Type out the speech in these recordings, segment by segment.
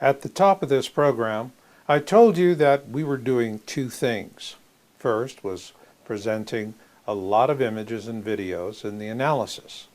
At the top of this program, I told you that we were doing two things. First was presenting a lot of images and videos in the analysis.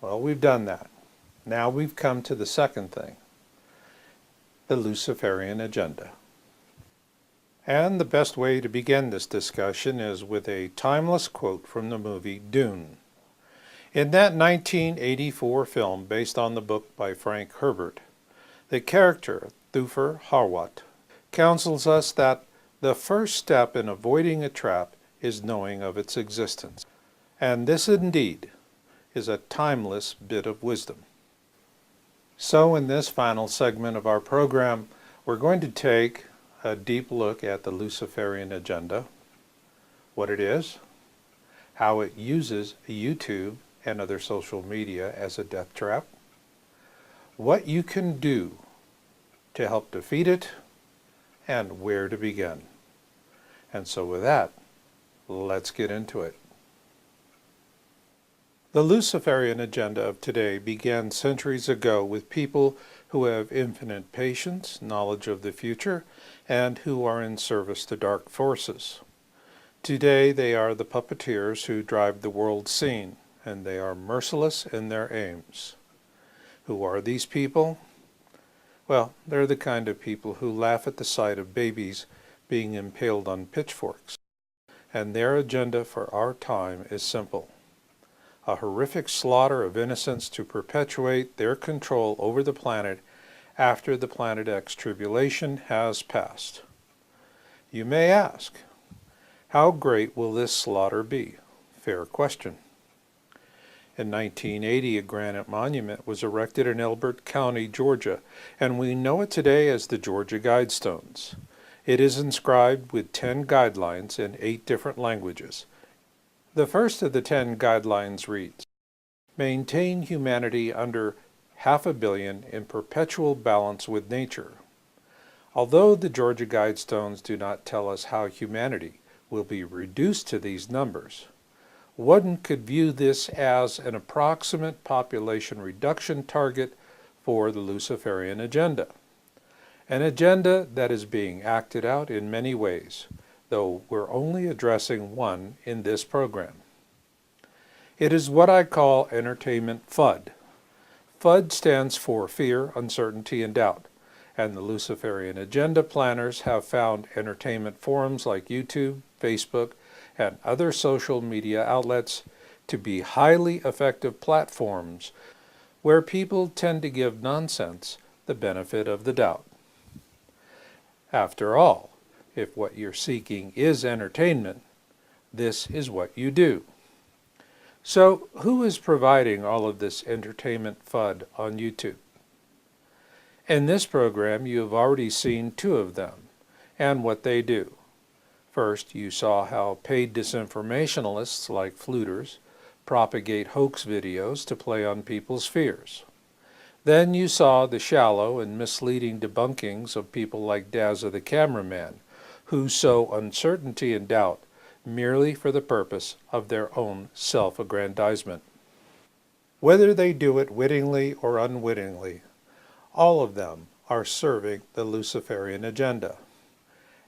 Well, we've done that. Now we've come to the second thing, the Luciferian Agenda. And the best way to begin this discussion is with a timeless quote from the movie Dune. In that 1984 film based on the book by Frank Herbert, the character, Thufir Hawat, counsels us that the first step in avoiding a trap is knowing of its existence. And this indeed is a timeless bit of wisdom. So in this final segment of our program, we're going to take a deep look at the Luciferian Agenda, what it is, how it uses YouTube and other social media as a death trap, what you can do to help defeat it, and where to begin. And so with that, let's get into it. The Luciferian agenda of today began centuries ago with people who have infinite patience, knowledge of the future, and who are in service to dark forces. Today they are the puppeteers who drive the world scene, and they are merciless in their aims. Who are these people? Well, they're the kind of people who laugh at the sight of babies being impaled on pitchforks. And their agenda for our time is simple: a horrific slaughter of innocents to perpetuate their control over the planet after the Planet X tribulation has passed. You may ask, how great will this slaughter be? Fair question. In 1980, a granite monument was erected in Elbert County, Georgia, and we know it today as the Georgia Guidestones. It is inscribed with 10 guidelines in 8 different languages. The first of the 10 guidelines reads, "Maintain humanity under 500 million in perpetual balance with nature." Although the Georgia Guidestones do not tell us how humanity will be reduced to these numbers, one could view this as an approximate population reduction target for the Luciferian agenda. An agenda that is being acted out in many ways, though we're only addressing one in this program. It is what I call entertainment FUD. FUD stands for fear, uncertainty, and doubt, and the Luciferian agenda planners have found entertainment forums like YouTube, Facebook, and other social media outlets to be highly effective platforms where people tend to give nonsense the benefit of the doubt. After all, if what you're seeking is entertainment, this is what you do. So who is providing all of this entertainment FUD on YouTube? In this program, you have already seen 2 of them and what they do. First, you saw how paid disinformationalists like fluters propagate hoax videos to play on people's fears. Then you saw the shallow and misleading debunkings of people like Dazza the cameraman, who sow uncertainty and doubt merely for the purpose of their own self-aggrandizement. Whether they do it wittingly or unwittingly, all of them are serving the Luciferian agenda.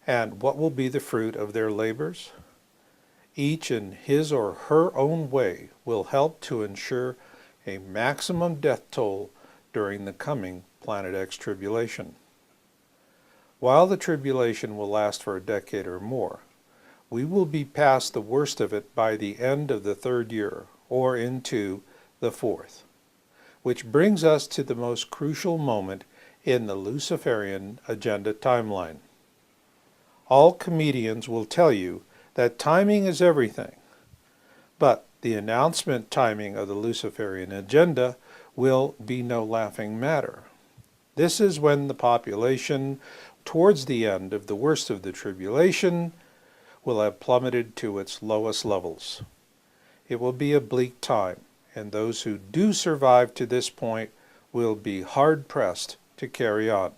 And what will be the fruit of their labors? Each in his or her own way will help to ensure a maximum death toll during the coming Planet X tribulation. While the tribulation will last for a decade or more, we will be past the worst of it by the end of the 3rd year, or into the 4th. Which brings us to the most crucial moment in the Luciferian agenda timeline. All comedians will tell you that timing is everything, but the announcement timing of the Luciferian agenda will be no laughing matter. This is when the population, towards the end of the worst of the tribulation, will have plummeted to its lowest levels. It will be a bleak time, and those who do survive to this point will be hard-pressed to carry on.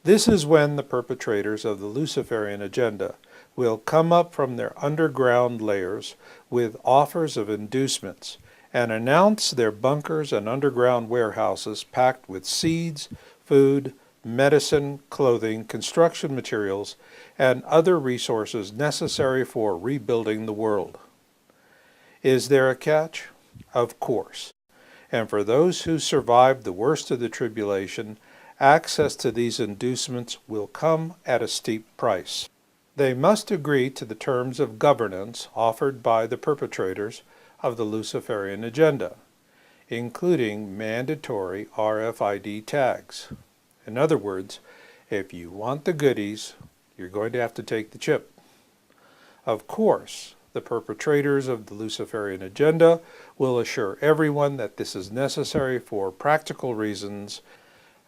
This is when the perpetrators of the Luciferian agenda will come up from their underground layers with offers of inducements and announce their bunkers and underground warehouses packed with seeds, food, medicine, clothing, construction materials, and other resources necessary for rebuilding the world. Is there a catch? Of course. And for those who survived the worst of the tribulation, access to these inducements will come at a steep price. They must agree to the terms of governance offered by the perpetrators of the Luciferian Agenda, including mandatory RFID tags. In other words, if you want the goodies, you're going to have to take the chip. Of course, the perpetrators of the Luciferian Agenda will assure everyone that this is necessary for practical reasons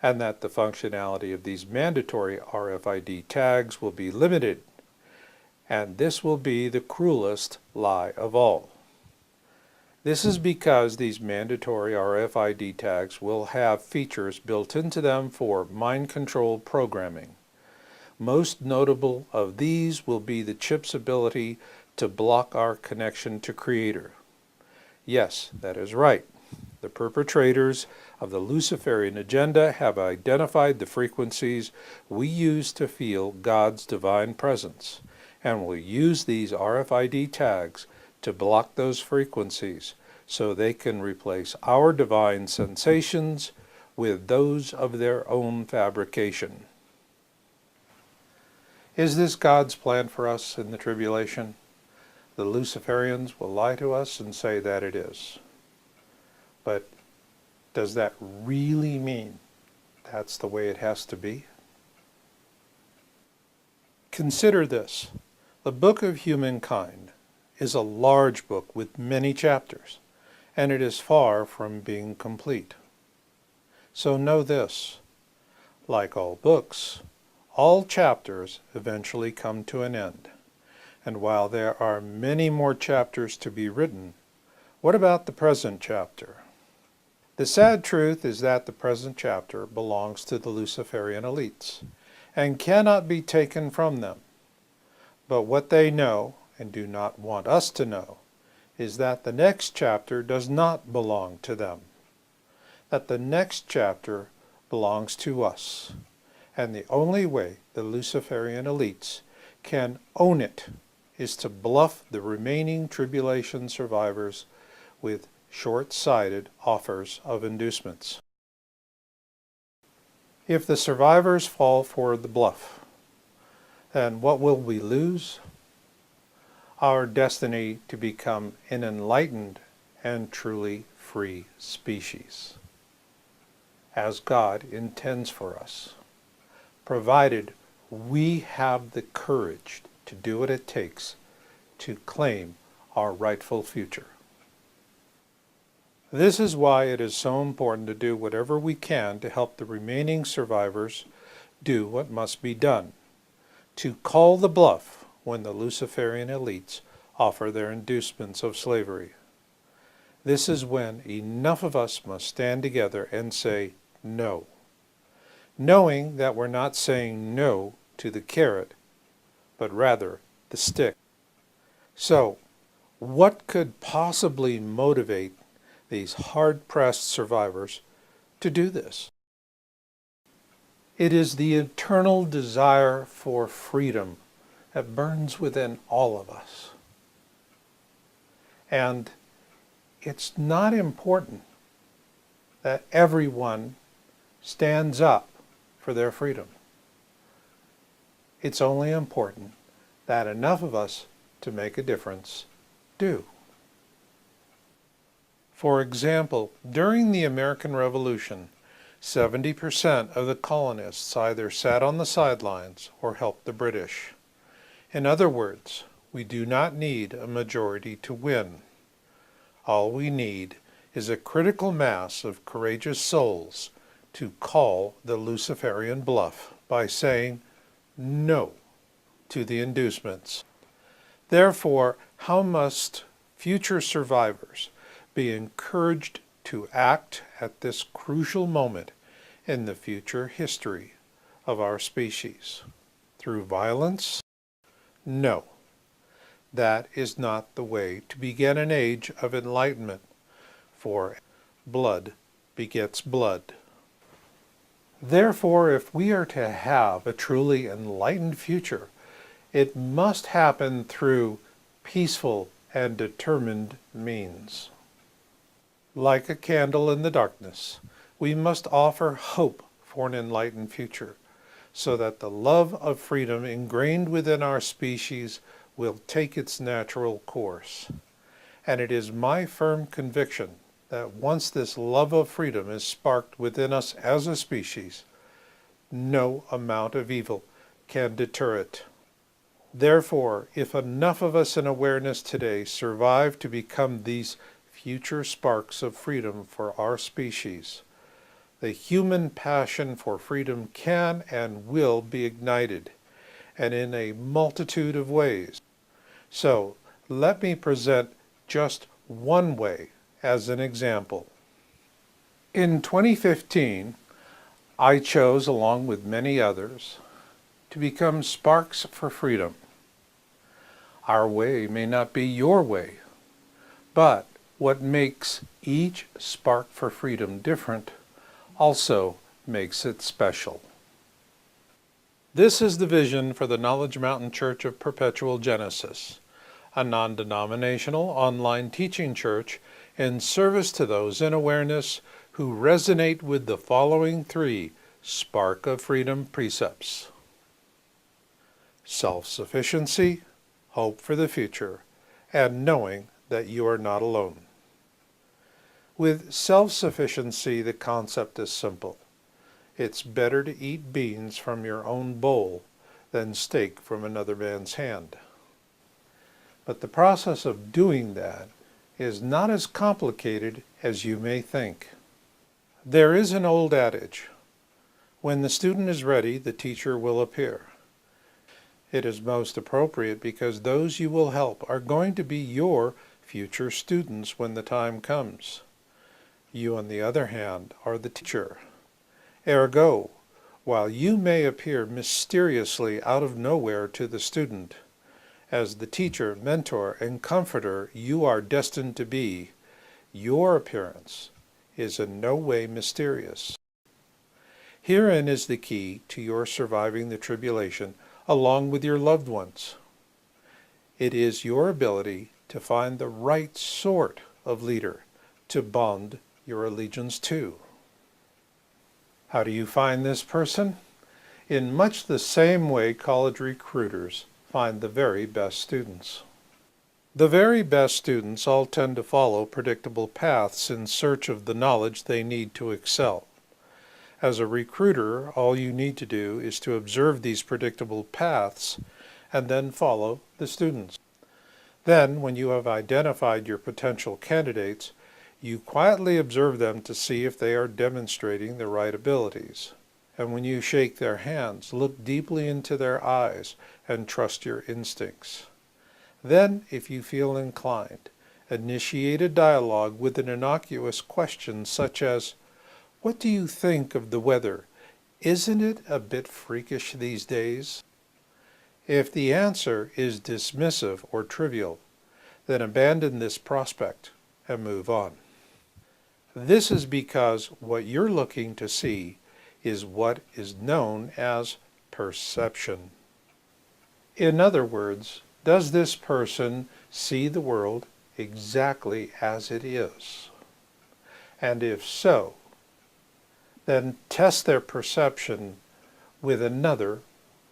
and that the functionality of these mandatory RFID tags will be limited. And this will be the cruelest lie of all. This is because these mandatory RFID tags will have features built into them for mind control programming. Most notable of these will be the chip's ability to block our connection to Creator. Yes, that is right. The perpetrators of the Luciferian Agenda have identified the frequencies we use to feel God's divine presence, and will use these RFID tags to block those frequencies so they can replace our divine sensations with those of their own fabrication. Is this God's plan for us in the tribulation? The Luciferians will lie to us and say that it is. But does that really mean that's the way it has to be? Consider this. The Book of Humankind is a large book with many chapters, and it is far from being complete. So know this, like all books, all chapters eventually come to an end. And while there are many more chapters to be written, what about the present chapter? The sad truth is that the present chapter belongs to the Luciferian elites and cannot be taken from them. But what they know, and do not want us to know, is that the next chapter does not belong to them. That the next chapter belongs to us. And the only way the Luciferian elites can own it is to bluff the remaining tribulation survivors with short-sighted offers of inducements. If the survivors fall for the bluff, then what will we lose? Our destiny to become an enlightened and truly free species, as God intends for us, provided we have the courage to do what it takes to claim our rightful future. This is why it is so important to do whatever we can to help the remaining survivors do what must be done, to call the bluff when the Luciferian elites offer their inducements of slavery. This is when enough of us must stand together and say no, knowing that we're not saying no to the carrot, but rather the stick. So, what could possibly motivate these hard-pressed survivors to do this? It is the eternal desire for freedom that burns within all of us. And it's not important that everyone stands up for their freedom. It's only important that enough of us to make a difference do. For example, during the American Revolution, 70% of the colonists either sat on the sidelines or helped the British. In other words, we do not need a majority to win. All we need is a critical mass of courageous souls to call the Luciferian bluff by saying no to the inducements. Therefore, how must future survivors be encouraged to act at this crucial moment in the future history of our species? Through violence? No. That is not the way to begin an age of enlightenment, for blood begets blood. Therefore, if we are to have a truly enlightened future, it must happen through peaceful and determined means. Like a candle in the darkness, we must offer hope for an enlightened future, so that the love of freedom ingrained within our species will take its natural course. And it is my firm conviction that once this love of freedom is sparked within us as a species, no amount of evil can deter it. Therefore, if enough of us in awareness today survive to become these future sparks of freedom for our species, the human passion for freedom can and will be ignited, and in a multitude of ways. So, let me present just one way as an example. In 2015, I chose, along with many others, to become sparks for freedom. Our way may not be your way, but what makes each spark for freedom different also makes it special. This is the vision for the Knowledge Mountain Church of Perpetual Genesis, a non-denominational online teaching church in service to those in awareness who resonate with the following 3 Spark of Freedom precepts: self-sufficiency, hope for the future, and knowing that you are not alone. With self-sufficiency, the concept is simple. It's better to eat beans from your own bowl than steak from another man's hand. But the process of doing that is not as complicated as you may think. There is an old adage, when the student is ready, the teacher will appear. It is most appropriate because those you will help are going to be your future students when the time comes. You, on the other hand, are the teacher. Ergo, while you may appear mysteriously out of nowhere to the student, as the teacher, mentor, and comforter you are destined to be, your appearance is in no way mysterious. Herein is the key to your surviving the tribulation along with your loved ones. It is your ability to find the right sort of leader to bond your allegiance to. How do you find this person? In much the same way college recruiters find the very best students. The very best students all tend to follow predictable paths in search of the knowledge they need to excel. As a recruiter, all you need to do is to observe these predictable paths and then follow the students. Then, when you have identified your potential candidates, you quietly observe them to see if they are demonstrating the right abilities. And when you shake their hands, look deeply into their eyes and trust your instincts. Then, if you feel inclined, initiate a dialogue with an innocuous question such as, "What do you think of the weather? Isn't it a bit freakish these days?" If the answer is dismissive or trivial, then abandon this prospect and move on. This is because what you're looking to see is what is known as perception. In other words, does this person see the world exactly as it is? And if so, then test their perception with another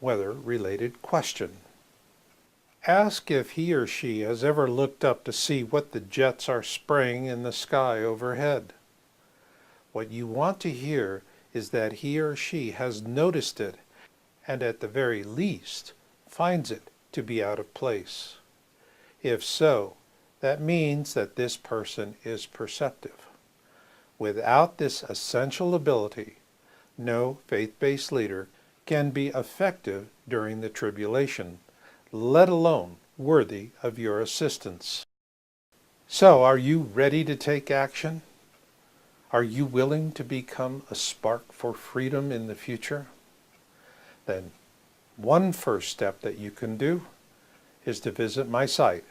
weather-related question. Ask if he or she has ever looked up to see what the jets are spraying in the sky overhead. What you want to hear is that he or she has noticed it, and at the very least finds it to be out of place. If so, that means that this person is perceptive. Without this essential ability, no faith-based leader can be effective during the tribulation, let alone worthy of your assistance. So, are you ready to take action? Are you willing to become a spark for freedom in the future? Then, one first step that you can do is to visit my site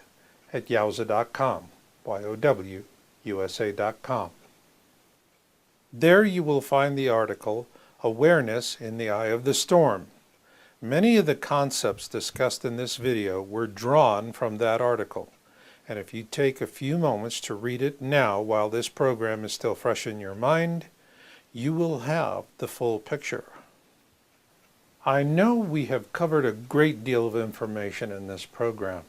at yowza.com, YOWUSA.com. There you will find the article Awareness in the eye of the storm. Many of the concepts discussed in this video were drawn from that article, and if you take a few moments to read it now while this program is still fresh in your mind, you will have the full picture. I know we have covered a great deal of information in this program,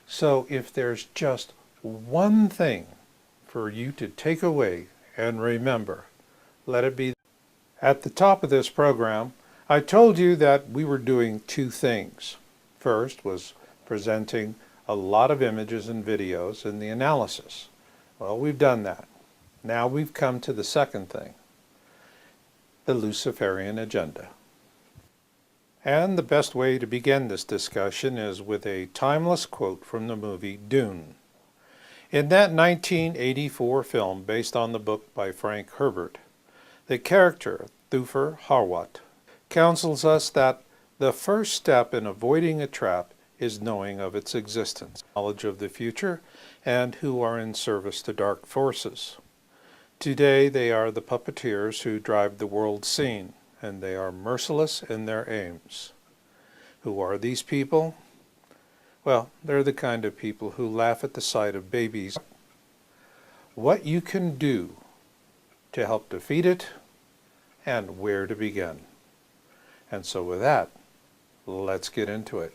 so if there's just one thing for you to take away and remember, let it be. At the top of this program, I told you that we were doing two things. First was presenting a lot of images and videos in the analysis. Well, we've done that. Now we've come to the second thing, the Luciferian Agenda. And the best way to begin this discussion is with a timeless quote from the movie Dune. In that 1984 film based on the book by Frank Herbert, the character Thufir Hawat counsels us that the first step in avoiding a trap is knowing of its existence, knowledge of the future, and who are in service to dark forces. Today they are the puppeteers who drive the world scene, and they are merciless in their aims. Who are these people? Well, they're the kind of people who laugh at the sight of babies. What you can do to help defeat it, and where to begin. And so with that, let's get into it.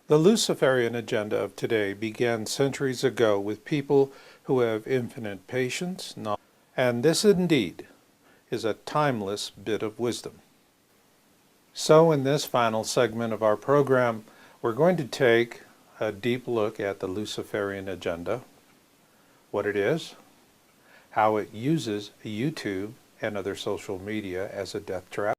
The Luciferian agenda of today began centuries ago with people who have infinite patience, and this indeed is a timeless bit of wisdom. So in this final segment of our program, we're going to take a deep look at the Luciferian agenda, what it is, how it uses YouTube and other social media as a death trap,